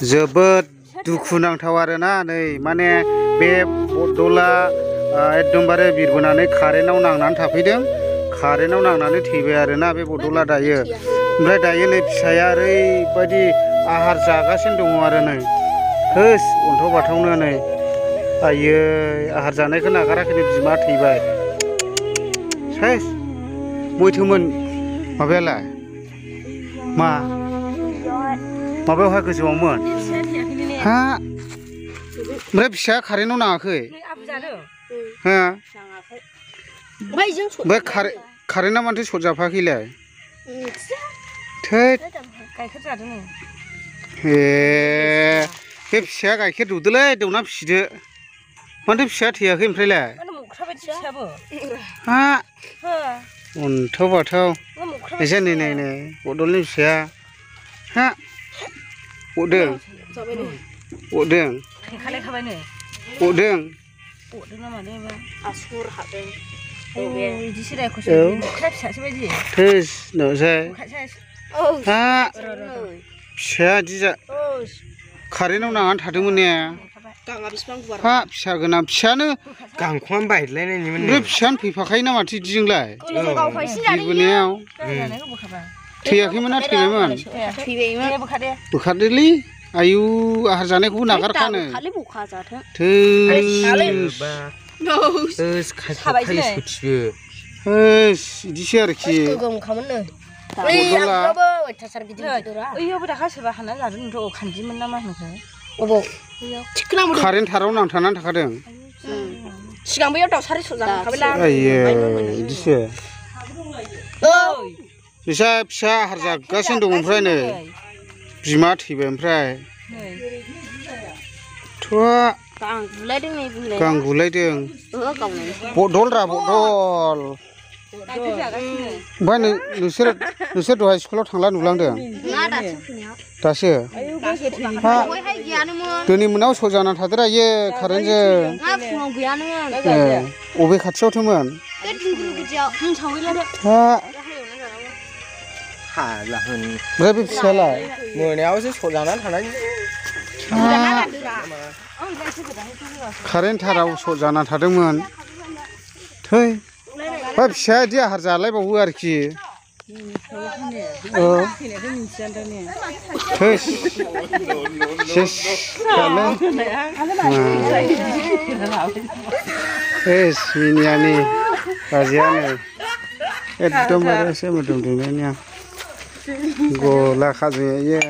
जोबोद दुखुनांथाव आरोना नै माने बे बटला एकदमबारे बिरबोनानै कारेन्टआव नांनानै थाफैदों कारेन्टआव नांनानै थैबाय आरोना बे बटला दायो ओमफ्राय दायो नै फिसाया ओरैबायदि आहार जागासिनो दङ आरो नै होस अन्थाव बाथावनो नै आयै आहार जानायखौ नागाराखैनो बिमा थैबाय सेस मैथोमोन माबायालाय मा माबायावहाय गोजौआवमोन हा ओमफ्राय फिसाया कारेन्टआव नाङाखै हा ओमफ्राय कारेन्टआ माथो सर्ट जाफाखैलाय थैद ए बे फिसाया गाइखेर दौदोलै दौना फिसिदो माथो फिसाया थैयाखै ओमफ्रायलाय हा अन्थाव बाथाव एसे नै नै नै बटलनि फिसाया हा अदों अदों अदों थोस न'सै हा फिसाया बिदि जा कारेन्टआव नांनानै थादोंमोन ने हा फिसा गोनां फिसायानो गांखंआनो बायलायनायनिमोन ओमफ्राय फिसायानो फैफाखायो ना माथो बिदिजोंलाय बिरबोनायाव थैयाखैमोन ना थैबायमोन बोखारदोलै आयु आहार जानायखौबो नागारखानो थोस होस बिदिसो आरोखि कारेन्ट थाराव नांथानानै थाखादों सिगां बैयाव दाउसारि सजाखाबायला आयै बिदिसो बिसा फिसा आहार जागासिनो दं ओमफ्राय नै बिमा थैबाय ओमफ्राय गां गुलायदों बटल रा बटल ओमफ्राय नोंसोर दहाय स्कुलाव थांला नुलांदों दासो हा दिनै मोनाव स' जाना थादोरा इयो कारेन्टजों अबे खाथियावथोमोन हा ओमफ्राय बे फिसालाय मोनायावसो स' जानानै थानाय कारेन्ट थाराव स' जाना थादोंमोन थै बा फिसाया बिदि आहार जालायबावो आरोखि थोस सेस सेस मिनियानि बाजियानो एकदमबारे एसे मोदोम दुंनायनिया गला खाजोयो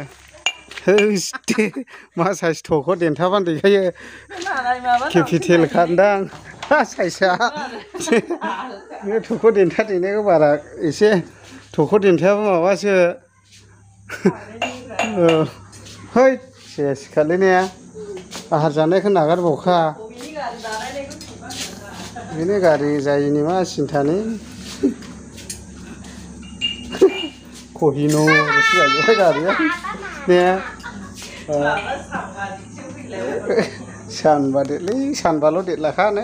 होस मा साइज थख' देन्थाबानो देखायो केपिटेल खान्दां साइजआ बे थख' देन्था देनायखौ बारा एसे थख' देन्थायाबो माबासो है सेस खालायनाया आहार जानायखौ नागारबावखा बेनो गारि जायिनि मा सिन्थानि कहिनुरसो जाजोब्बाय गारिया ने सानबा देरलै सानबाल' देरलाखानो